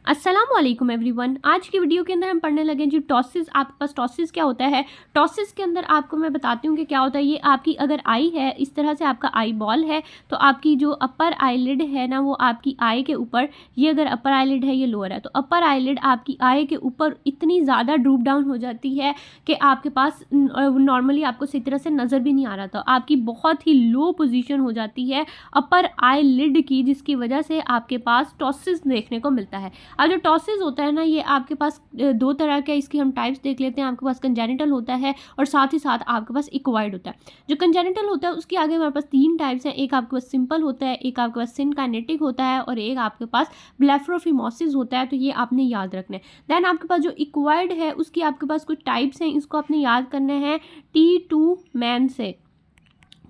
अस्सलामुअलैकुम एवरीवन। आज की वीडियो के अंदर हम पढ़ने लगे जी टॉसिस। आपके पास टॉसिस क्या होता है। टॉसिस के अंदर आपको मैं बताती हूँ कि क्या होता है। ये आपकी अगर आई है, इस तरह से आपका आई बॉल है, तो आपकी जो अपर आईलिड है ना, वो आपकी आई के ऊपर, ये अगर अपर आईलिड है, ये लोअर है, तो अपर आईलिड आपकी आई के ऊपर इतनी ज़्यादा ड्रूप डाउन हो जाती है कि आपके पास नॉर्मली आपको सही तरह से नज़र भी नहीं आ रहा था। आपकी बहुत ही लो पोजीशन हो जाती है अपर आईलिड की, जिसकी वजह से आपके पास टॉसिस देखने को मिलता है। अब जो टॉसिस होता है ना, ये आपके पास दो तरह का, इसकी हम टाइप्स देख लेते हैं। आपके पास कंजेनिटल होता है और साथ ही साथ आपके पास इक्वाइड होता है। जो कंजेनिटल होता है उसके आगे हमारे पास तीन टाइप्स हैं। एक आपके पास सिंपल होता है, एक आपके पास सिनकाइनेटिक होता है और एक आपके पास ब्लेफरोफिमोसिस होता है। तो ये आपने याद रखना है। देन आपके पास जो इक्वाइड है उसकी आपके पास कुछ टाइप्स हैं, इसको आपने याद करना है T2 मैन से।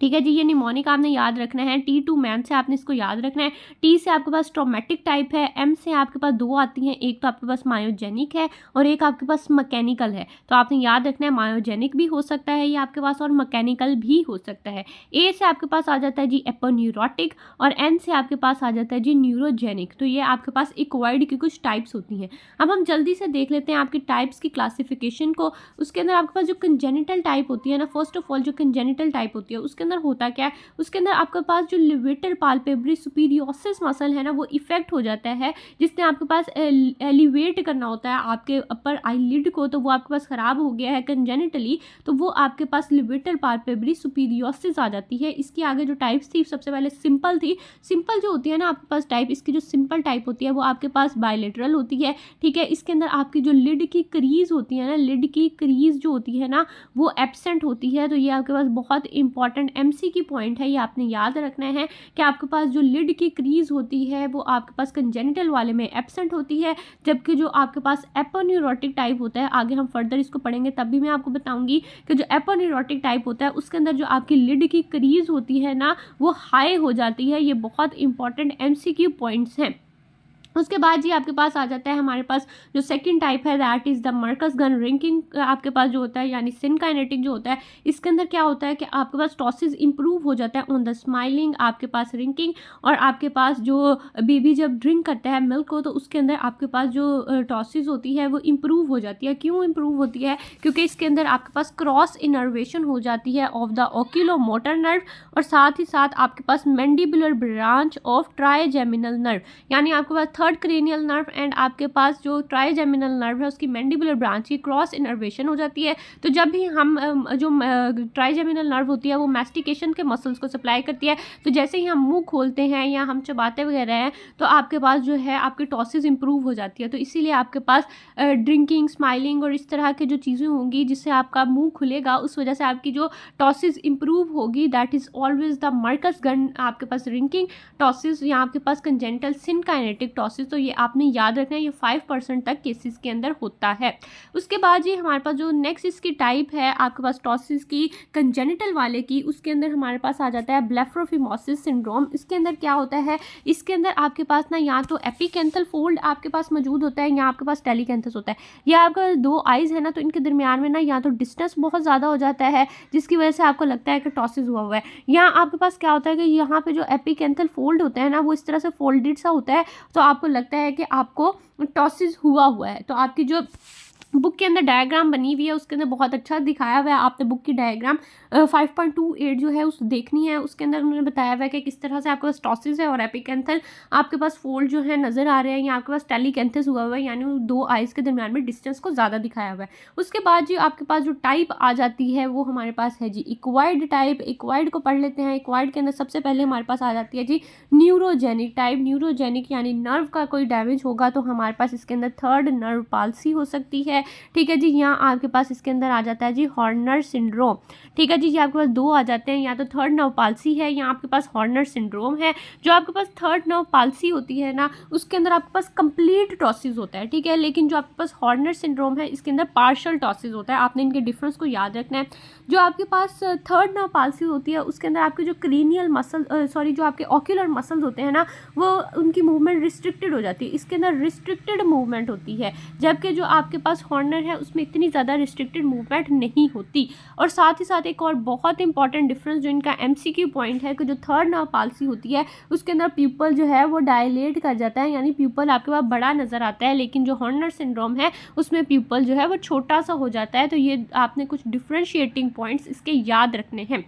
ठीक है जी, ये निमोनिक आपने याद रखना है। T2 मैन से आपने इसको याद रखना है। टी से आपके पास ट्रोमेटिक टाइप है। एम से आपके पास दो आती हैं, एक तो आपके पास मायोजेनिक है और एक आपके पास मैकेनिकल है। तो आपने याद रखना है, मायोजेनिक भी हो सकता है ये आपके पास और मैकेनिकल भी हो सकता है। ए से आपके पास आ जाता है जी एपोन्यूरोटिक और एन से आपके पास आ जाता है जी न्यूरोजेनिक। तो ये आपके पास इक्वाइड की कुछ टाइप्स होती हैं। अब हम जल्दी से देख लेते हैं आपकी टाइप्स की क्लासिफिकेशन को। उसके अंदर आपके पास जो कंजेनिटल टाइप होती है ना, फर्स्ट ऑफ ऑल जो कंजेनिटल टाइप होती है उसके अंदर होता क्या है, उसके अंदर आपके पास जो लिवेटर पाल्पेब्री सुपीरियोसिस मसल है ना, वो इफेक्ट हो जाता है, जिसने आपके पास एलिवेट करना होता है आपके अपर आईलिड को, तो वो आपके पास खराब हो गया है कंजेनिटली, तो वो आपके पास लिवेटर पाल्पेब्री सुपीरियोसिस आ जाती है। इसके आगे जो टाइप्स थी, सबसे पहले सिंपल थी। सिंपल जो होती है ना आपके पास टाइप, इसकी जो सिंपल टाइप होती है वो आपके पास बायलेटरल होती है। ठीक है, इसके अंदर आपकी जो लिड की क्रीज होती है ना, लिड की क्रीज जो होती है ना, वो एब्सेंट होती है। तो ये आपके पास बहुत इंपॉर्टेंट एमसी की पॉइंट है, ये आपने याद रखना है कि आपके पास जो लिड की क्रीज होती है वो आपके पास कंजेनिटल वाले में एब्सेंट होती है, जबकि जो आपके पास एपोन्यूरोटिक टाइप होता है, आगे हम फर्दर इसको पढ़ेंगे तब भी मैं आपको बताऊंगी कि जो एपोन्यूरोटिक टाइप होता है उसके अंदर जो आपकी लिड की क्रीज होती है ना, वो हाई हो जाती है। ये बहुत इंपॉर्टेंट एमसीक्यू पॉइंट्स हैं। उसके बाद जी आपके पास आ जाता है हमारे पास जो सेकंड टाइप है, that is the Marcus gun रिंकिंग आपके पास जो होता है, यानी सिनकाइनेटिक जो होता है। इसके अंदर क्या होता है कि आपके पास टॉसिस इंप्रूव हो जाता है ऑन द स्माइलिंग, आपके पास रिंकिंग, और आपके पास जो बेबी जब ड्रिंक करता है मिल्क को, तो उसके अंदर आपके पास जो टॉसिस होती है वो इंप्रूव हो जाती है। क्यों इंप्रूव होती है? क्योंकि इसके अंदर आपके पास क्रॉस इनर्वेशन हो जाती है ऑफ द ओक्यूलोमोटर नर्व, और साथ ही साथ आपके पास mandibular branch of trigeminal nerve, यानी आपके पास थर्ड क्रेनियल नर्व एंड आपके पास जो ट्राइजेमिनल नर्व है उसकी मैंडिबुलर ब्रांच की क्रॉस इनर्वेशन हो जाती है। तो जब भी हम जो ट्राइजेमिनल नर्व होती है वो मैस्टिकेशन के मसल्स को सप्लाई करती है, तो जैसे ही हम मुंह खोलते हैं या हम चबाते वगैरह हैं, तो आपके पास जो है आपकी टॉसिस इंप्रूव हो जाती है। तो इसीलिए आपके पास ड्रिंकिंग, स्माइलिंग और इस तरह की जो चीज़ें होंगी जिससे आपका मुंह खुलेगा, उस वजह से आपकी जो टॉसिस इंप्रूव होगी। That is always the Marcus Gunn आपके पास रिंकिंग टॉसिस, या आपके पास कंजेनिटल सिनकाइनेटिक टॉसिस। तो ये आपने याद रखना है, ये 5% तक केसेस के अंदर होता है। उसके बाद ये हमारे पास जो नेक्स्ट इसकी टाइप है आपके पास टॉसिस की कंजेनिटल वाले की, उसके अंदर हमारे पास आ जाता है ब्लेफरोफिमोसिस सिंड्रोम। इसके अंदर क्या होता है, इसके अंदर आपके पास ना या तो एपिकेंथल फोल्ड आपके पास मौजूद होता है या आपके पास टेलीकेंथस होता है। या आपका दो आइज है ना, तो इनके दरमियान में ना या तो डिस्टेंस बहुत ज़्यादा हो जाता है, जिसकी वजह से आपको लगता है कि टॉसिस हुआ हुआ है। या आपके पास क्या होता है कि यहाँ पे जो एपिकेंथल फोल्ड होता है ना, वो इस तरह से फोल्डेड सा होता है, तो आपको लगता है कि आपको टॉसिस हुआ है। तो आपकी जो बुक के अंदर डायग्राम बनी हुई है उसके अंदर बहुत अच्छा दिखाया हुआ है। आपने बुक की डायग्राम 5.28 जो है उस देखनी है, उसके अंदर उन्होंने बताया हुआ है कि किस तरह से आपके पास टॉसिस है और एपिकेंथल आपके पास फोल्ड जो है नज़र आ रहे हैं, या आपके पास टेलीकेंथस हुआ हुआ है, यानी दो आइज़ के दरमियान में डिस्टेंस को ज़्यादा दिखाया हुआ है। उसके बाद जी आपके पास जो टाइप आ जाती है वो हमारे पास है जी इक्वाइड टाइप। इक्वाइड को पढ़ लेते हैं। इक्वाइड के अंदर सबसे पहले हमारे पास आ जाती है जी न्यूरोजेनिक टाइप। न्यूरोजेनिक यानी नर्व का कोई डैमेज होगा तो हमारे पास इसके अंदर थर्ड नर्व पाल्सी हो सकती है। ठीक है जी, यहाँ आपके पास इसके अंदर आ जाता है जी हॉर्नर सिंड्रोम। ठीक है जी, ये आपके पास दो आ जाते हैं, या तो थर्ड नर्व पाल्सी है या आपके पास हॉर्नर सिंड्रोम है। जो आपके पास थर्ड नर्व पाल्सी होती है ना, उसके अंदर आपके पास कंप्लीट टॉसिस होता है। ठीक है, लेकिन जो आपके पास हॉर्नर सिंड्रोम है इसके अंदर पार्शियल टॉसिस होता है। आपने इनके डिफरेंस को याद रखना है। जो आपके पास थर्ड नर्व पाल्सी होती है उसके अंदर आपके जो क्रीनियल मसल जो आपके ऑक्यूलर मसल्स होते हैं ना, वो उनकी मूवमेंट रिस्ट्रिक्टेड हो जाती है। इसके अंदर रिस्ट्रिक्टेड मूवमेंट होती है, जबकि जो आपके पास हॉर्नर है उसमें इतनी ज़्यादा रिस्ट्रिक्टेड मूवमेंट नहीं होती। और साथ ही साथ एक और बहुत इंपॉर्टेंट डिफरेंस जो इनका MCQ पॉइंट है कि जो थर्ड नर्व पाल्सी होती है उसके अंदर प्यूपल जो है वो डायलेट कर जाता है, यानी प्यूपल आपके पास बड़ा नज़र आता है, लेकिन जो हॉर्नर सिंड्रोम है उसमें प्यूपल जो है वो छोटा सा हो जाता है। तो ये आपने कुछ डिफरेंशिएटिंग पॉइंट्स इसके याद रखने हैं।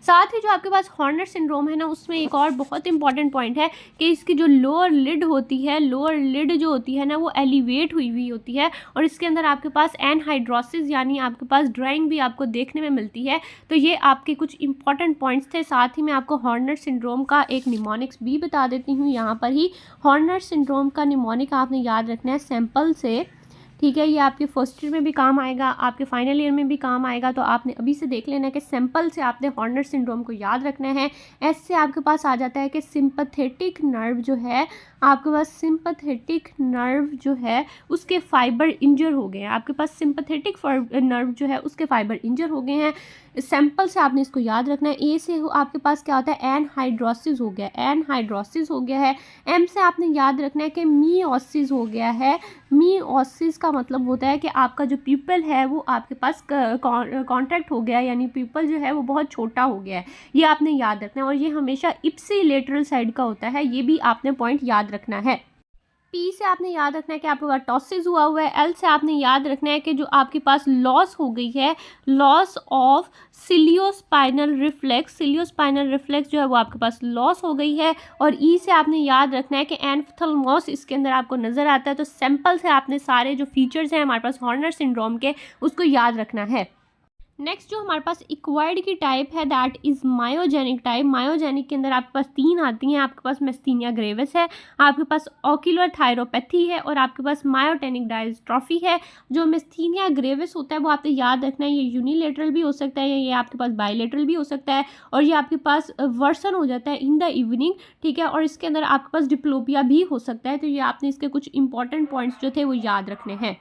साथ ही जो आपके पास हॉर्नर सिंड्रोम है ना उसमें एक और बहुत इंपॉर्टेंट पॉइंट है कि इसकी जो लोअर लिड होती है, लोअर लिड जो होती है ना वो एलिवेट हुई हुई होती है और इसके अंदर आपके पास एनहाइड्रोसिस यानी आपके पास ड्राइंग भी आपको देखने में मिलती है। तो ये आपके कुछ इंपॉर्टेंट पॉइंट्स थे। साथ ही मैं आपको हॉर्नर सिंड्रोम का एक निमोनिक्स भी बता देती हूँ यहाँ पर ही। हॉर्नर सिंड्रोम का निमोनिक आपने याद रखना है सैंपल से, ठीक है। ये आपके फर्स्ट ईयर में भी काम आएगा, आपके फाइनल ईयर में भी काम आएगा। तो आपने अभी से देख लेना है कि सैंपल से आपने हॉर्नर सिंड्रोम को याद रखना है। एस से आपके पास आ जाता है कि सिंपैथेटिक नर्व जो है आपके पास, सिंपैथेटिक नर्व जो है उसके फाइबर इंजर हो गए हैं। आपके पास सिंपैथेटिक नर्व जो है उसके फाइबर इंजर हो गए हैं। सैंपल से आपने इसको याद रखना है। ए से आपके पास क्या होता है, एनहाइड्रोसिस हो गया, एनहाइड्रोसिस हो गया है। एम से आपने याद रखना है कि मीओसिस हो गया है। मीओसिस का मतलब होता है कि आपका जो प्यूपल है वो आपके पास कॉन्ट्रैक्ट हो गया, यानी प्यूपल जो है वो बहुत छोटा हो गया है। ये आपने याद रखना है और ये हमेशा इप्सिलेटरल साइड का होता है, ये भी आपने पॉइंट याद रखना है। पी से आपने याद रखना है कि आपके पास टॉसिस हुआ हुआ है। एल से आपने याद रखना है कि जो आपके पास लॉस हो गई है, लॉस ऑफ सिलियोस्पाइनल रिफ्लेक्स, सिलियोस्पाइनल रिफ्लेक्स जो है वो आपके पास लॉस हो गई है। और ई से आपने याद रखना है कि एनफ्थल्मोस इसके अंदर आपको नजर आता है। तो सैंपल से आपने सारे जो फीचर्स हैं हमारे पास हॉर्नर सिंड्रोम के उसको याद रखना है। नेक्स्ट जो हमारे पास इक्वायर्ड की टाइप है that is myogenic type. Myogenic के अंदर आपके पास 3 आती हैं। आपके पास मेस्थीनिया ग्रेविस है, आपके पास ऑक्यूलर थायरोपैथी है और आपके पास मायोटेनिक डायस्ट्रॉफी है। जो मेस्थीनिया ग्रेविस होता है वो आपको याद रखना है, ये यूनिलेटरल भी हो सकता है, ये आपके पास बायलेटरल भी हो सकता है और ये आपके पास वर्सन हो जाता है इन द इवनिंग, ठीक है। और इसके अंदर आपके पास डिप्लोपिया भी हो सकता है। तो ये आपने इसके कुछ इंपॉर्टेंट पॉइंट्स जो थे वो याद रखने हैं।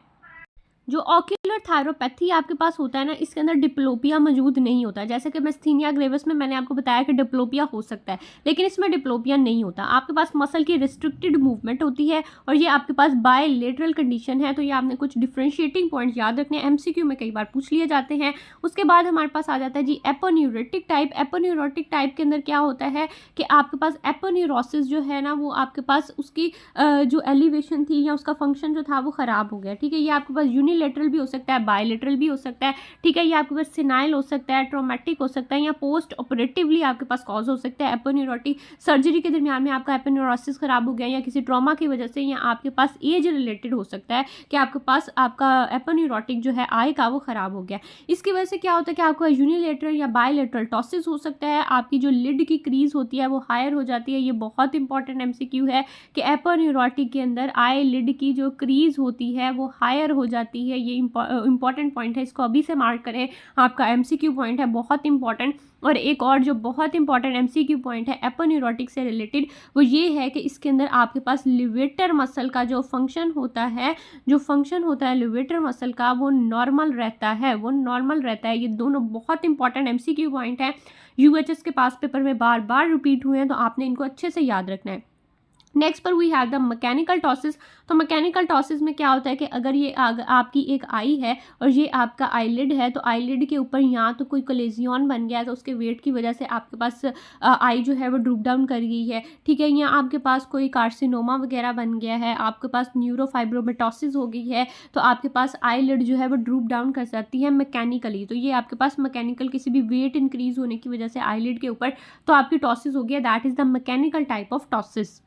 जो ऑक्यूलर थायरोपैथी आपके पास होता है ना इसके अंदर डिप्लोपिया मौजूद नहीं होता। जैसे कि मेस्थीनिया ग्रेविस में मैंने आपको बताया कि डिप्लोपिया हो सकता है, लेकिन इसमें डिप्लोपिया नहीं होता। आपके पास मसल की रिस्ट्रिक्टेड मूवमेंट होती है और ये आपके पास बायलेटरल कंडीशन है। तो ये आपने कुछ डिफरेंशिएटिंग पॉइंट याद रखने हैं, MCQ में कई बार पूछ लिए जाते हैं। उसके बाद हमारे पास आ जाता है जी एपोन्यूरोटिक टाइप। एपोन्यूरोटिक टाइप के अंदर क्या होता है कि आपके पास एपोन्यूरोसिस जो है ना वो आपके पास उसकी जो एलिवेशन थी या उसका फंक्शन जो था वो ख़राब हो गया, ठीक है। ये आपके पास यूनिलेटरल भी हो सकता है, बायलेटरल भी हो सकता है, ठीक है। ये आपके पास सिनाइल हो सकता है, ट्रॉमेटिक हो सकता है या पोस्ट ऑपरेटिवली आपके पास कॉज हो सकता है। एपोन्यूरोटिक सर्जरी के दरमियान में आपका एपोन्यूरोसिस खराब हो गया या किसी ट्रॉमा की वजह से, या आपके पास एज रिलेटेड हो सकता है कि आपके पास आपका एपोन्यूरोटिक जो है आई का वो ख़राब हो गया। इसकी वजह से क्या होता है कि आपका यूनिलेटरल या बायलेटरल टॉसिस हो सकता है। आपकी जो लिड की क्रीज होती है वो हायर हो जाती है। ये बहुत इंपॉर्टेंट MCQ है कि एपोन्यूरोटिक के अंदर आई लिड की जो क्रीज होती है वो हायर हो जाती है। ये इंपॉर्टेंट पॉइंट है, इसको अभी से मार्क करें, आपका MCQ पॉइंट है बहुत इंपॉर्टेंट। और एक और जो बहुत इंपॉर्टेंट MCQ पॉइंट है एपोन्यूरोटिक से रिलेटेड वो ये है कि इसके अंदर आपके पास लिवेटर मसल का जो फंक्शन होता है, लिवेटर मसल का वो नॉर्मल रहता है, वो नॉर्मल रहता है। ये दोनों बहुत इंपॉर्टेंट MCQ पॉइंट है, UHS के पास पेपर में बार बार रिपीट हुए हैं, तो आपने इनको अच्छे से याद रखना है। नेक्स्ट पर वी हैव द मैकेनिकल टॉसिस। तो मैकेनिकल टॉसिस में क्या होता है कि अगर ये आपकी एक आई है और ये आपका आईलिड है, तो आईलिड के ऊपर यहाँ तो कोई कोलेजियन बन गया है, तो उसके वेट की वजह से आपके पास आई जो है वो ड्रूप डाउन कर गई है, ठीक है। यहाँ आपके पास कोई कार्सिनोमा वगैरह बन गया है, आपके पास न्यूरोफाइब्रोमेटोसिस हो गई है, तो आपके पास आईलिड जो है वो ड्रूप डाउन कर जाती है मैकेनिकली। तो ये आपके पास मैकेनिकल किसी भी वेट इंक्रीज होने की वजह से आईलिड के ऊपर तो आपकी टॉसिस हो गया, that is the mechanical type of ptosis.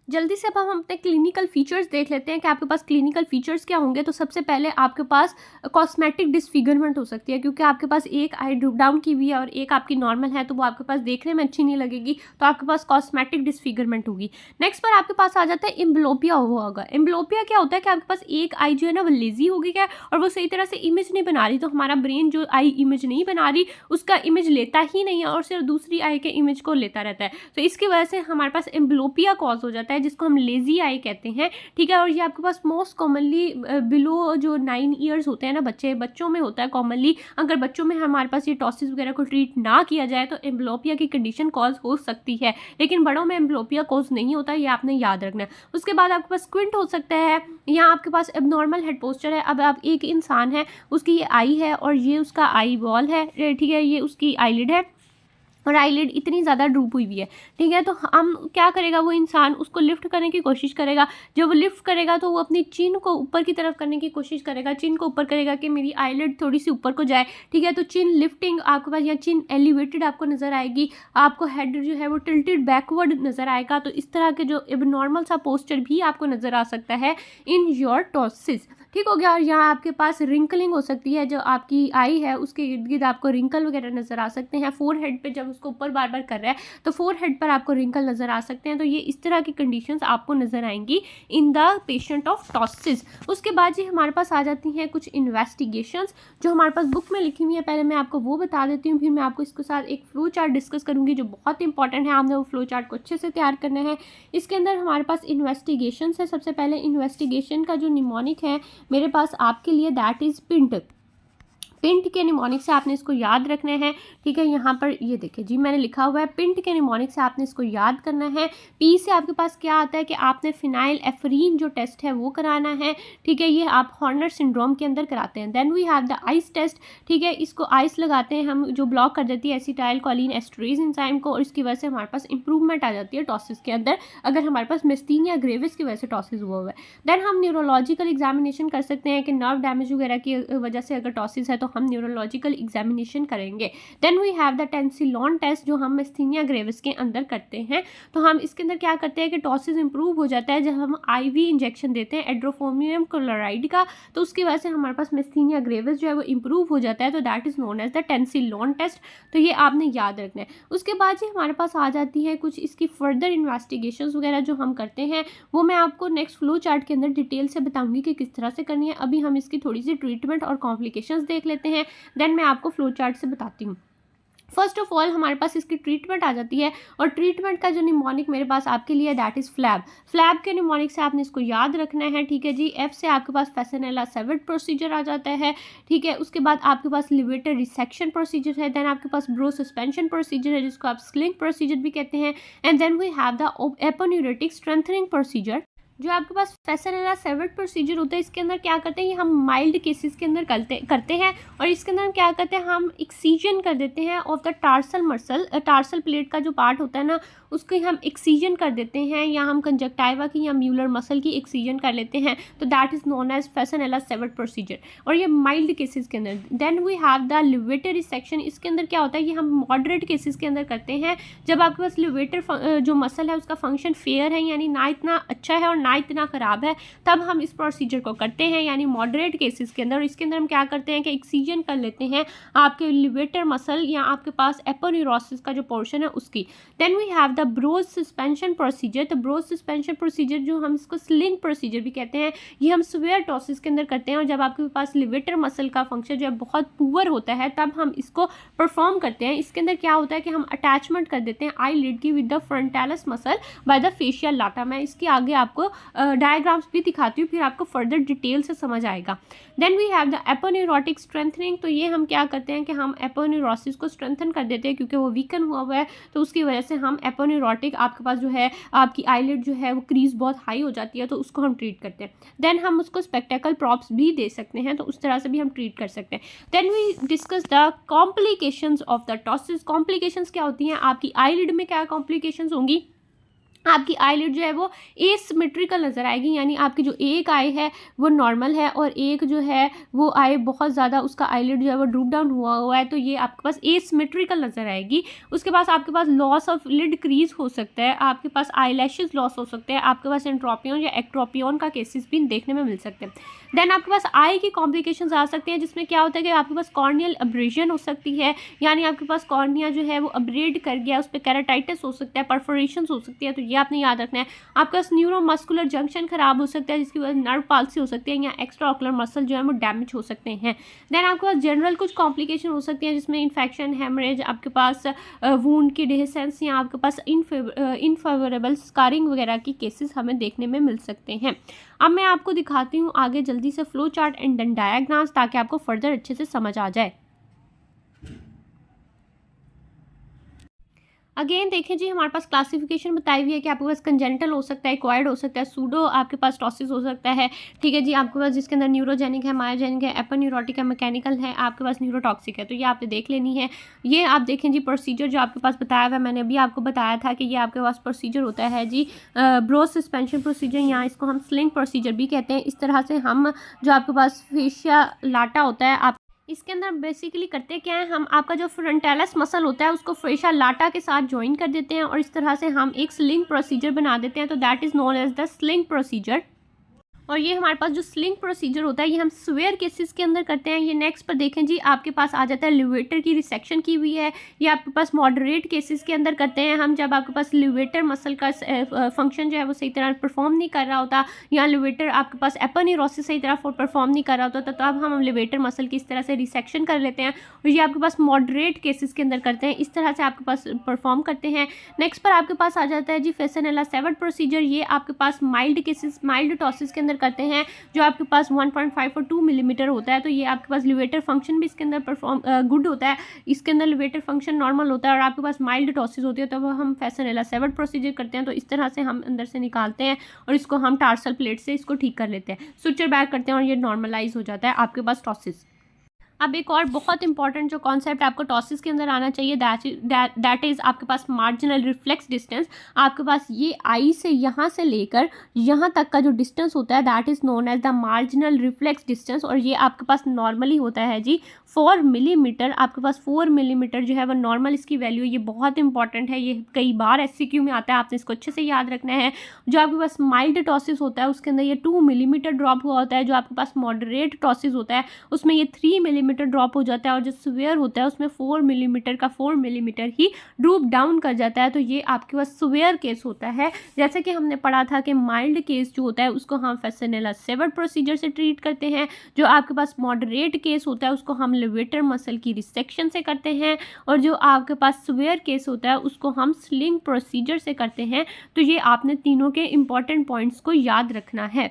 जल्दी से अब हम अपने क्लिनिकल फीचर्स देख लेते हैं कि आपके पास क्लिनिकल फीचर्स क्या होंगे। तो सबसे पहले आपके पास कॉस्मेटिक डिसफिगरमेंट हो सकती है, क्योंकि आपके पास एक आई ड्रूप डाउन की हुई है और एक आपकी नॉर्मल है, तो वो आपके पास देखने में अच्छी नहीं लगेगी, तो आपके पास कॉस्मेटिक डिसफिगरमेंट होगी। नेक्स्ट पर आपके पास आ जाता है एम्ब्लोपिया हुआ होगा। एम्ब्लोपिया क्या होता है कि आपके पास एक आई जो है ना वो लेजी हो गई है और वो सही तरह से इमेज नहीं बना रही, तो हमारा ब्रेन जो आई इमेज नहीं बना रही उसका इमेज लेता ही नहीं है और सिर्फ दूसरी आई के इमेज को लेता रहता है। तो इसकी वजह से हमारे पास एम्ब्लोपिया कॉज हो जाता है, है जिसको हम लेजी आई कहते हैं, ठीक है। और ये आपके पास मोस्ट कॉमनली बिलो जो 9 ईयर्स होते हैं ना बच्चों में होता है कॉमनली। अगर बच्चों में हमारे पास ये टॉसिस वगैरह को ट्रीट ना किया जाए तो एम्ब्लोपिया की कंडीशन कॉज हो सकती है, लेकिन बड़ों में एम्ब्लोपिया कॉज नहीं होता, ये आपने याद रखना है। उसके बाद आपके पास स्क्विंट हो सकता है, यहाँ आपके पास एबनॉर्मल हेड पोस्चर है। अब आप एक इंसान है, उसकी ये आई है और ये उसका आई बॉल है, ठीक है, ये उसकी आईलिड है और आईलिड इतनी ज़्यादा ड्रूप हुई हुई है, ठीक है। तो हम क्या करेगा वो इंसान, उसको लिफ्ट करने की कोशिश करेगा। जब वो लिफ्ट करेगा तो वो अपनी चिन को ऊपर की तरफ करने की कोशिश करेगा, चिन को ऊपर करेगा कि मेरी आईलिड थोड़ी सी ऊपर को जाए, ठीक है। तो चिन लिफ्टिंग आपके पास, या चिन एलिवेटेड आपको नज़र आएगी, आपको हेड जो है वो टिल्टेड बैकवर्ड नज़र आएगा। तो इस तरह के जो एबनॉर्मल सा पोस्चर भी आपको नज़र आ सकता है इन योर टॉसिस, ठीक हो गया। और यहाँ आपके पास रिंकलिंग हो सकती है, जो आपकी आई है उसके इर्द गिर्द आपको रिंकल वगैरह नज़र आ सकते हैं। फोर हेड पे जब उसको ऊपर बार बार कर रहा है तो फोर हेड पर आपको रिंकल नज़र आ सकते हैं। तो ये इस तरह की कंडीशंस आपको नज़र आएंगी इन द पेशेंट ऑफ टॉसिस। उसके बाद जी हमारे पास आ जाती हैं कुछ इन्वेस्टिगेशंस जो हमारे पास बुक में लिखी हुई है। पहले मैं आपको वो बता देती हूँ, फिर मैं आपको इसके साथ एक फ्लो चार्ट डिस्कस करूँगी जो बहुत इंपॉर्टेंट है। आपने वो फ्लो चार्ट को अच्छे से तैयार करना है। इसके अंदर हमारे पास इन्वेस्टिगेशंस है। सबसे पहले इन्वेस्टिगेशन का जो निमोनिक है मेरे पास आपके लिए, दैट इज़ पिंट। पिंट के निमोनिक से आपने इसको याद रखना है, ठीक है। यहाँ पर ये देखिए जी मैंने लिखा हुआ है पिंट के निमोनिक से आपने इसको याद करना है। पी से आपके पास क्या आता है कि आपने फिनाइल एफरीन जो टेस्ट है वो कराना है, ठीक है। ये आप हॉर्नर सिंड्रोम के अंदर कराते हैं। Then we have the ice test, ठीक है। इसको आइस लगाते हैं हम, जो ब्लॉक कर देती है एसिटाइल कोलिन एस्टरेज एंजाइम को, और इसकी वजह से हमारे पास इंप्रूवमेंट आ जाती है टॉसिस के अंदर, अगर हमारे पास मिस्थीनिया ग्रेविस की वजह से टॉसिस हुआ हुआ है। देन हम न्यूरोलॉजिकल एग्जामिनेशन कर सकते हैं कि नर्व डैमेज वगैरह की वजह से अगर टॉसिस है तो हम न्यूरोलॉजिकल एग्जामिनेशन करेंगे। Then we have the Tensilon test जो हम मिस्थीनिया ग्रेविस के अंदर करते हैं। तो हम इसके अंदर क्या करते हैं कि टॉसिस इंप्रूव हो जाता है जब हम आईवी इंजेक्शन देते हैं एड्रोफोर्मियम क्लोराइड का, तो उसकी वजह से हमारे पास मिस्थीनिया ग्रेविस जो है वो इंप्रूव हो जाता है। तो that is known as the Tensilon test. तो ये आपने याद रखना है। उसके बाद जी हमारे पास आ जाती है कुछ इसकी फर्दर इन्वेस्टिगेशंस वगैरह जो हम करते हैं, वो मैं आपको नेक्स्ट फ्लो चार्ट के अंदर डिटेल से बताऊंगी कि किस तरह से करनी है। अभी हम इसकी थोड़ी सी ट्रीटमेंट और कॉम्प्लिकेशंस देख लेते हैं, देन मैं आपको फ्लो चार्ट से बताती हूँ। फर्स्ट ऑफ ऑल हमारे पास इसकी ट्रीटमेंट आ जाती है, और ट्रीटमेंट का जो निमोनिक मेरे पास आपके लिए दैट इज़ फ्लैब। फ्लैब के निमोनिक से आपने इसको याद रखना है, ठीक है जी। एफ से आपके पास फैसेनेला सेवेट प्रोसीजर आ जाता है, ठीक है। उसके बाद आपके पास लिवेटर रिसेक्शन प्रोसीजर है। देन आपके पास ब्रो सस्पेंशन प्रोसीजर है जिसको आप स्लिंग प्रोसीजर भी कहते हैं। And then we have the aponeurotic strengthening procedure. जो आपके पास फैसेनेला सेवेट प्रोसीजर होता है, इसके अंदर क्या करते हैं, ये हम माइल्ड केसेस के अंदर करते हैं, और इसके अंदर हम क्या करते हैं, हम एक्सीजन कर देते हैं of the tarsal muscle. Tarsal plate का जो पार्ट होता है ना उसको हम एक्सीजन कर देते हैं, या हम कंजक्टाइवा की या म्यूलर मसल की एक्सीजन कर लेते हैं। तो that is known as Fasanella Servat procedure, और ये माइल्ड केसेस के अंदर। Then we have the levator resection. इसके अंदर क्या होता है, ये हम मॉडरेट केसेस के अंदर करते हैं जब आपके पास लिवेटर जो मसल है उसका फंक्शन फेयर है, यानी ना इतना अच्छा है और ना इतना ख़राब है, तब हम इस प्रोसीजर को करते हैं, यानी मॉडरेट केसेस के अंदर। और इसके अंदर हम क्या करते हैं कि एक्सीजन कर लेते हैं आपके लिवेटर मसल या आपके पास एपोन्यूरोसिस का जो पोर्शन है उसकी। Then we have the brows suspension procedure. तो ब्रोज सस्पेंशन प्रोसीजर जो हम इसको स्लिंग प्रोसीजर भी कहते हैं, ये हम स्वेयर टॉसिस के अंदर करते हैं, और जब आपके पास लिवेटर मसल का फंक्शन जो है बहुत पुअर होता है तब हम इसको परफॉर्म करते हैं। इसके अंदर क्या होता है कि हम अटैचमेंट कर देते हैं आई लिड की with the frontalis muscle by the facial lata. मैं इसके आगे आपको डायग्राम्स भी दिखाती हूँ, फिर आपको फर्दर डिटेल से समझ आएगा। Then we have the aponeurotic strengthening. तो ये हम क्या करते हैं कि हम एपोन्यूरोसिस को स्ट्रेंथन कर देते हैं, क्योंकि वो वीकन हुआ है, तो उसकी वजह से हम एपोन्यूरोटिक, आपके पास जो है आपकी आईलिड जो है वो क्रीज बहुत हाई हो जाती है, तो उसको हम ट्रीट करते हैं। देन हम उसको स्पेक्टेकल प्रॉप्स भी दे सकते हैं, तो उस तरह से भी हम ट्रीट कर सकते हैं। Then we discuss the complications of the ptosis. Complications क्या होती हैं, आपकी आईलिड में क्या कॉम्प्लिकेशंस होंगी, आपकी आईलिड जो है वो एसिमेट्रिकल नज़र आएगी, यानी आपकी जो एक आई है वो नॉर्मल है और एक जो है वो आई बहुत ज़्यादा उसका आईलिड जो है वो ड्रूप डाउन हुआ है, तो ये आपके पास एसिमेट्रिकल नज़र आएगी। उसके पास आपके पास लॉस ऑफ लिड क्रीज हो सकता है, आपके पास आईलैशेस लॉस हो सकते हैं, आपके पास एंट्रोपियन या एक्ट्रोपियन का केसेस भी देखने में मिल सकते हैं। देन आपके पास आई की कॉम्प्लिकेशंस आ सकते हैं, जिसमें क्या होता है कि आपके पास कॉर्नियल अब्रेजन हो सकती है, यानी आपके पास कॉर्निया जो है वो अब्रेड कर गया, उस पर केराटाइटिस हो सकता है, परफोरेशन हो सकती है, तो ये आपने याद रखना है। आपका न्यूरोमस्कुलर जंक्शन खराब हो सकता है जिसकी वजह से नर्व पाल्सी हो सकती है या एक्स्ट्रा ऑकुलर मसल जो है वो डैमेज हो सकते हैं। देन आपके पास जनरल कुछ कॉम्प्लिकेशन हो सकती हैं जिसमें इन्फेक्शन, हेमरेज, आपके पास वूंड की डिहेसेंस या आपके पास इनफेवरेबल स्कारिंग वगैरह की केसेस हमें देखने में मिल सकते हैं। अब मैं आपको दिखाती हूँ आगे जल्दी से flow chart and then diagrams ताकि आपको फर्दर अच्छे से समझ आ जाए। अगेन देखें जी, हमारे पास क्लासिफिकेशन बताई हुई है कि आपके पास कंजेनिटल हो सकता है, एक्वायर्ड हो सकता है, सूडो आपके पास टॉसिस हो सकता है। ठीक है जी, आपके पास जिसके अंदर न्यूरोजेनिक है, मायोजेनिक है, एपोन्यूरोटिक है, मैकेनिकल है, आपके पास न्यूरोटॉक्सिक है। तो ये आपने देख लेनी है। ये आप देखें जी प्रोसीजर जो आपके पास बताया हुआ है, मैंने अभी आपको बताया था कि ये आपके पास प्रोसीजर होता है जी ब्रोस सस्पेंशन प्रोसीजर, या इसको हम स्लिंग प्रोसीजर भी कहते हैं। इस तरह से हम जो आपके पास फेशिया लाटा होता है, आप इसके अंदर बेसिकली करते क्या है, हम आपका जो फ्रंटालिस मसल होता है उसको फेशिया लाटा के साथ ज्वाइन कर देते हैं और इस तरह से हम एक स्लिंग प्रोसीजर बना देते हैं। तो that is known as the sling procedure. और ये हमारे पास जो स्लिंग प्रोसीजर होता है ये हम स्वेयर केसेस के अंदर करते हैं। ये नेक्स्ट पर देखें जी, आपके पास आ जाता है लिवेटर की रिसेक्शन की हुई है। ये आपके पास मॉडरेट केसेस के अंदर करते हैं हम, जब आपके पास लिवेटर मसल का फंक्शन जो है वो सही तरह परफॉर्म नहीं कर रहा होता, या लिवेटर आपके पास एपोन्यूरोसिस सही तरह परफॉर्म नहीं कर रहा होता, तो तब हम लिवेटर मसल की इस तरह से रिसेक्शन कर लेते हैं। और ये आपके पास मॉडरेट केसेस के अंदर करते हैं, इस तरह से आपके पास परफॉर्म करते हैं। नेक्स्ट पर आपके पास आ जाता है जी फेसेनेला सेवर्ड प्रोसीजर। ये आपके पास माइल्ड केसेस, माइल्ड टॉसिस के अंदर करते हैं, जो आपके पास 1.5 और 2 मिलीमीटर होता है। तो ये आपके पास लिवेटर फंक्शन भी इसके अंदर परफॉर्म गुड होता है, इसके अंदर लिवेटर फंक्शन नॉर्मल होता है और आपके पास माइल्ड टॉसिस होती है, तो हम फेसेनेला सेवर्ड प्रोसीजर करते हैं। तो इस तरह से हम अंदर से निकालते हैं और इसको हम टार्सल प्लेट से इसको ठीक कर लेते हैं, सुचर बैक करते हैं और ये नॉर्मलाइज हो जाता है आपके पास टॉसिस। अब एक और बहुत इंपॉर्टेंट जो कॉन्सेप्ट आपको टॉसिस के अंदर आना चाहिए, दैट इज़ आपके पास मार्जिनल रिफ्लेक्स डिस्टेंस। आपके पास ये आई से यहाँ से लेकर यहाँ तक का जो डिस्टेंस होता है that is known as the marginal reflex distance. और ये आपके पास नॉर्मली होता है जी 4 मिलीमीटर। आपके पास 4 मिलीमीटर जो है वो नॉर्मल इसकी वैल्यू, ये बहुत इंपॉर्टेंट है, ये कई बार SCQ में आता है, आपने इसको अच्छे से याद रखना है। जो आपके पास माइल्ड टॉसिस होता है उसके अंदर ये 2 मिलीमीटर ड्रॉप हुआ होता है, जो आपके पास मॉडरेट टॉसिस होता है उसमें ये 3 मिलीमीटर ड्रॉप हो जाता है, और जो स्वेयर होता है उसमें 4 मिलीमीटर का 4 मिलीमीटर ही ड्रूप डाउन कर जाता है। तो ये आपके पास स्वेयर केस होता है। जैसे कि हमने पढ़ा था कि माइल्ड केस जो होता है उसको हम फेसेनेला सेवर्ड प्रोसीजर से ट्रीट करते हैं, जो आपके पास मॉडरेट केस होता है उसको हम लिवेटर मसल की रिसेक्शन से करते हैं, और जो आपके पास स्वेयर केस होता है उसको हम स्लिंग प्रोसीजर से करते हैं। तो ये आपने तीनों के इंपॉर्टेंट पॉइंट्स को याद रखना है।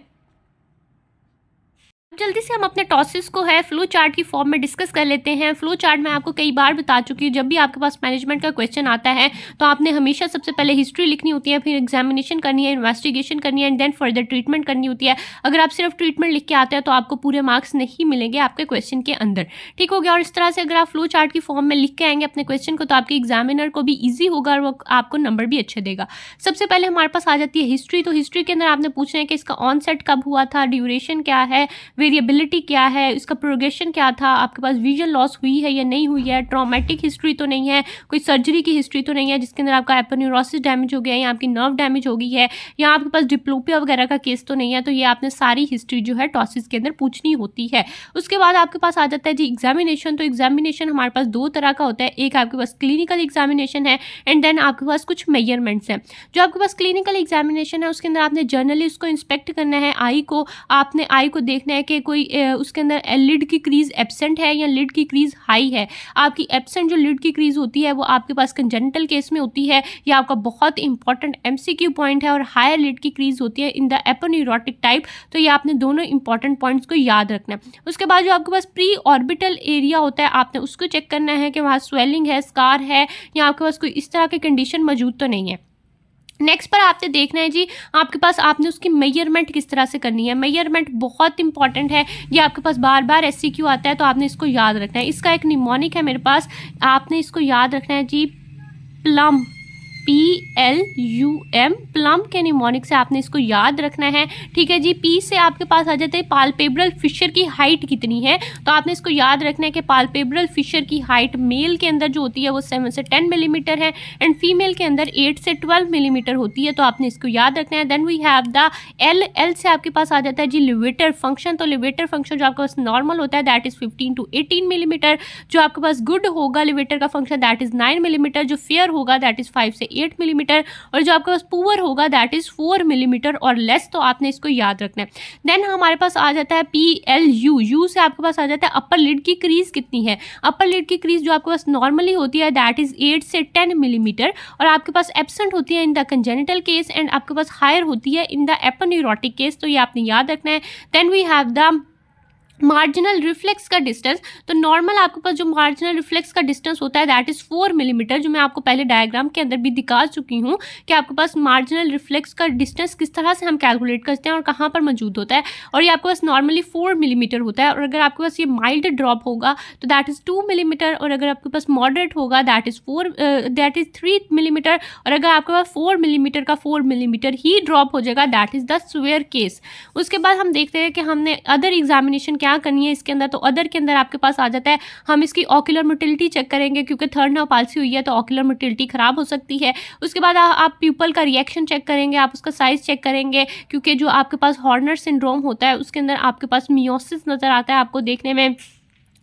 जल्दी से हम अपने टॉसिस को है फ्लो चार्ट की फॉर्म में डिस्कस कर लेते हैं। फ्लो चार्ट मैं आपको कई बार बता चुकी हूँ, जब भी आपके पास मैनेजमेंट का क्वेश्चन आता है तो आपने हमेशा सबसे पहले हिस्ट्री लिखनी होती है, फिर एग्जामिनेशन करनी है, इन्वेस्टिगेशन करनी है एंड देन फर्दर ट्रीटमेंट करनी होती है। अगर आप सिर्फ ट्रीटमेंट लिख के आते हैं तो आपको पूरे मार्क्स नहीं मिलेंगे आपके क्वेश्चन के अंदर, ठीक हो गया। और इस तरह से अगर आप फ्लो चार्ट की फॉर्म में लिख के आएंगे अपने क्वेश्चन को तो आपके एग्जामिनर को भी ईजी होगा और वो आपको नंबर भी अच्छे देगा। सबसे पहले हमारे पास आ जाती है हिस्ट्री। तो हिस्ट्री के अंदर आपने पूछना है कि इसका ऑनसेट कब हुआ था, ड्यूरेशन क्या है, वेरिएबिलिटी क्या है, इसका प्रोग्रेशन क्या था, आपके पास विजन लॉस हुई है या नहीं हुई है, ट्रॉमेटिक हिस्ट्री तो नहीं है, कोई सर्जरी की हिस्ट्री तो नहीं है जिसके अंदर आपका एपोन्यूरोसिस डैमेज हो गया है या आपकी नर्व डैमेज हो गई है, या आपके पास डिप्लोपिया वगैरह का केस तो नहीं है। तो ये आपने सारी हिस्ट्री जो है टॉसिस के अंदर पूछनी होती है। उसके बाद आपके पास आ जाता है जी एग्जामिनेशन। तो एग्जामिनेशन हमारे पास दो तरह का होता है, एक आपके पास क्लिनिकल एग्जामिनेशन है एंड देन आपके पास कुछ मेजरमेंट्स हैं। जो आपके पास क्लिनिकल एग्जामिनेशन है उसके अंदर आपने जर्नली उसको इंस्पेक्ट करना है, आई को आपने आई को देखना है कि कोई उसके अंदर लिड की क्रीज एब्सेंट है या लिड की क्रीज हाई है। आपकी एब्सेंट जो लिड की क्रीज होती है वो आपके पास कंजेनिटल केस में होती है, ये आपका बहुत इंपॉर्टेंट MCQ पॉइंट है, और हायर लिड की क्रीज होती है इन द एपोन्यूरोटिक टाइप। तो ये आपने दोनों इंपॉर्टेंट पॉइंट्स को याद रखना है। उसके बाद जो आपके पास प्री ऑर्बिटल एरिया होता है आपने उसको चेक करना है कि वहाँ स्वेलिंग है, स्कार है, या आपके पास कोई इस तरह की कंडीशन मौजूद तो नहीं है। नेक्स्ट पर आपसे देखना है जी आपके पास आपने उसकी मेजरमेंट किस तरह से करनी है। मेजरमेंट बहुत इंपॉर्टेंट है, ये आपके पास बार बार SCQ आता है तो आपने इसको याद रखना है। इसका एक निमोनिक है मेरे पास, आपने इसको याद रखना है जी प्लम, PLUM, प्लम के निमोनिक से आपने इसको याद रखना है, ठीक है जी। P से आपके पास आ जाते हैं पाल्पेब्रल फिशर की हाइट कितनी है, तो आपने इसको याद रखना है कि पाल्पेब्रल फिशर की हाइट मेल के अंदर जो होती है वो 7 से 10 मिलीमीटर है एंड फीमेल के अंदर 8 से 12 मिलीमीटर होती है, तो आपने इसको याद रखना है। Then we have the L से आपके पास आ जाता है जी लिवेटर फंक्शन। तो लिवेटर फंक्शन जो आपके पास नॉर्मल होता है दैट इज़ 15 to 18 मिलीमीटर, जो आपके पास गुड होगा लिवेटर का फंक्शन दैट इज़ 9 मिलीमीटर, जो फेयर होगा दैट इज़ 5 से 8 मिलीमीटर, और जो आपके पास पुअर होगा दैट इज़ 4 मिलीमीटर और लेस, तो आपने इसको याद रखना है। देन हमारे पास आ जाता है PLU, यू से आपके पास आ जाता है अपर लिड की क्रीज कितनी है। अपर लिड की क्रीज जो आपके पास नॉर्मली होती है दैट इज़ 8 से 10 मिलीमीटर, और आपके पास एब्सेंट होती है in the congenital case and आपके पास हायर होती है इन द एपोन्यूरोटिक केस, तो ये आपने याद रखना है। Then we have the marginal reflex का डिस्टेंस, तो नॉर्मल आपके पास जो मार्जिनल रिफ्लेक्स का डिस्टेंस होता है दैट इज़ 4 मिलीमीटर, जो मैं आपको पहले डायग्राम के अंदर भी दिखा चुकी हूँ कि आपके पास मार्जिनल रिफ्लेक्स का डिस्टेंस किस तरह से हम कैलकुलेट करते हैं और कहाँ पर मौजूद होता है, और ये आपके पास नॉर्मली 4 मिलीमीटर होता है। और अगर आपके पास ये माइल्ड ड्रॉप होगा तो दैट इज़ 2 मिलीमीटर, और अगर आपके पास मॉडरेट होगा दैट इज़ 3 मिलीमीटर, और अगर आपके पास 4 मिलीमीटर का 4 मिलीमीटर ही ड्रॉप हो जाएगा that is the swear case. उसके बाद हम देखते हैं कि हमने अदर एग्जामिनेशन क्या करनी है इसके अंदर, तो अदर के अंदर आपके पास आ जाता है हम इसकी ऑक्यूलर मोटिलिटी चेक करेंगे, क्योंकि थर्ड नर्व पाल्सी हुई है तो ऑक्यूलर मोटिलिटी खराब हो सकती है। उसके बाद आप प्यूपल का रिएक्शन चेक करेंगे, आप उसका साइज चेक करेंगे, क्योंकि जो आपके पास हॉर्नर सिंड्रोम होता है उसके अंदर आपके पास मियोसिस नज़र आता है आपको देखने में।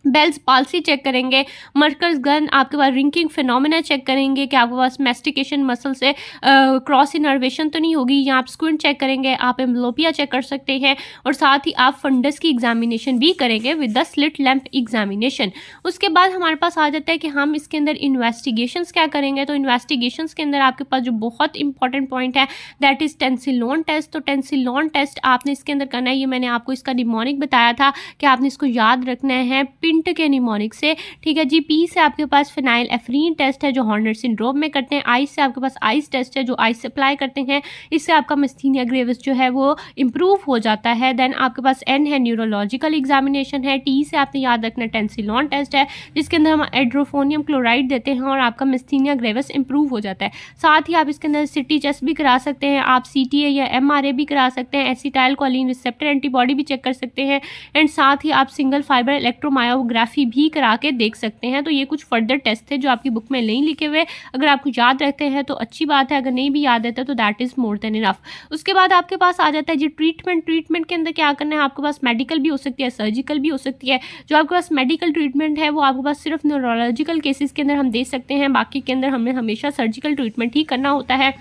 बेल्स पाल्सी चेक करेंगे, मर्कर्स गन आपके पास रिंकिंग फिनोमेना चेक करेंगे कि आपके पास मैस्टिकेशन मसल से क्रॉस इनर्वेशन तो नहीं होगी, या आप स्क्विंट चेक करेंगे, आप एम्ब्लोपिया चेक कर सकते हैं, और साथ ही आप फंडस की एग्जामिनेशन भी करेंगे with the slit lamp examination. उसके बाद हमारे पास आ जाता है कि हम इसके अंदर इन्वेस्टिगेशंस क्या करेंगे, तो इन्वेस्टिगेशंस के अंदर आपके पास जो बहुत इंपॉर्टेंट पॉइंट है दैट इज़ टेंसिलोन टेस्ट। तो टेंसिलोन टेस्ट आपने इसके अंदर करना है, ये मैंने आपको इसका निमोनिक बताया था कि आपने इसको याद रखना है पिंट के निमोनिक से, ठीक है जी। पी से आपके पास फिनाइल एफ्रीन टेस्ट है जो हॉर्नर सिंड्रोम में करते हैं। आई से आपके पास आइस टेस्ट है जो आइस अप्लाई करते हैं, इससे आपका मिस्थीनिया ग्रेविस जो है वो इम्प्रूव हो जाता है। देन आपके पास एन है न्यूरोलॉजिकल एग्जामिनेशन है। टी से आपने याद रखना टेंसिलोन टेस्ट है जिसके अंदर हम एड्रोफोनियम क्लोराइड देते हैं और आपका मिस्थीनिया ग्रेविस इम्प्रूव हो जाता है। साथ ही आप इसके अंदर सिटी टेस्ट भी करा सकते हैं, आप CTA या MRA भी करा सकते हैं, एसिटाइल कोलिन रिसेप्टर एंटीबॉडी भी चेक कर सकते हैं, एंड साथ ही आप सिंगल फाइबर इलेक्ट्रोमायोग्राफी भी करा के देख सकते हैं। तो ये कुछ फर्दर टेस्ट थे जो आपकी बुक में नहीं लिखे हुए, अगर आपको याद रहते हैं तो अच्छी बात है, अगर नहीं भी याद रहता तो that is more than enough. उसके बाद आपके पास आ जाता है जी ट्रीटमेंट के अंदर क्या करना है, आपके पास मेडिकल भी हो सकती है, सर्जिकल भी हो सकती है। जो आपके पास मेडिकल ट्रीटमेंट है वो आपके पास सिर्फ न्यूरोलॉजिकल केसेस के अंदर हम दे सकते हैं, बाकी के अंदर हमें हमेशा सर्जिकल ट्रीटमेंट ही करना होता है।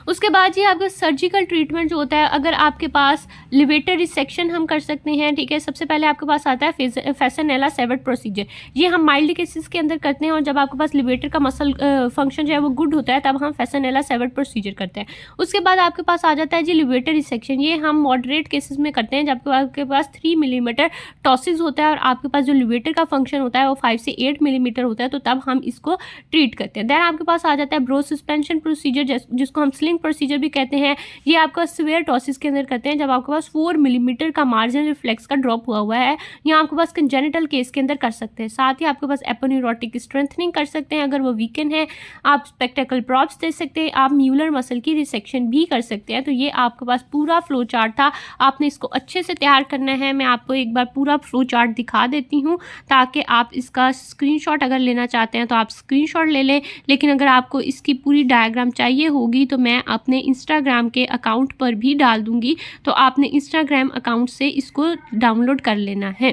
उसके बाद ये आपका सर्जिकल ट्रीटमेंट जो होता है, अगर आपके पास लिवेटर रिसेक्शन हम कर सकते हैं, ठीक है। सबसे पहले आपके पास आता है फैसनेला सेवर्ट प्रोसीजर, ये हम माइल्ड केसेस के अंदर करते हैं, और जब आपके पास लिवेटर का मसल फंक्शन जो है वो गुड होता है तब हम फैसनेला सेवर्ट प्रोसीजर करते हैं। उसके बाद आपके पास आ जाता है जी लिवेटर रिसेक्शन, ये हम मॉडरेट केसेस में करते हैं जब आपके पास 3 मिलीमीटर टॉसिस होता है और आपके पास जो लिवेटर का फंक्शन होता है वो 5 से 8 मिलीमीटर होता है, तो तब हम इसको ट्रीट करते हैं। देन आपके पास आ जाता है ब्रो सस्पेंशन प्रोसीजर जिसको हम स्लिंग प्रोसीजर भी कहते हैं, ये आपका सिवियर टॉसिस के अंदर करते हैं जब आपके पास 4 मिलीमीटर का मार्जिनल रिफ्लेक्स का ड्रॉप हुआ है, या आपके पास कंजेनिटल केस के अंदर कर सकते हैं। साथ ही आपके पास एपोन्यूरोटिक स्ट्रेंथनिंग कर सकते हैं अगर वो वीकन है, आप स्पेक्टेकल प्रॉप्स दे सकते हैं, आप म्यूलर मसल की रिसेक्शन भी कर सकते हैं। तो ये आपके पास पूरा फ्लो चार्ट था, आपने इसको अच्छे से तैयार करना है। मैं आपको एक बार पूरा फ्लो चार्ट दिखा देती हूँ ताकि आप इसका स्क्रीनशॉट अगर लेना चाहते हैं तो आप स्क्रीनशॉट ले लें, लेकिन अगर आपको इसकी पूरी डायग्राम चाहिए होगी तो मैं अपने इंस्टाग्राम के अकाउंट पर भी डाल दूंगी, तो आपने इंस्टाग्राम अकाउंट से इसको डाउनलोड कर लेना है।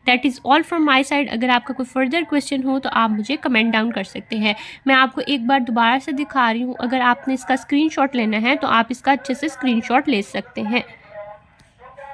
That is all from my side. अगर आपका कोई फर्दर क्वेश्चन हो तो आप मुझे कमेंट डाउन कर सकते हैं। मैं आपको एक बार दोबारा से दिखा रही हूँ, अगर आपने इसका स्क्रीनशॉट लेना है तो आप इसका अच्छे से स्क्रीनशॉट ले सकते हैं।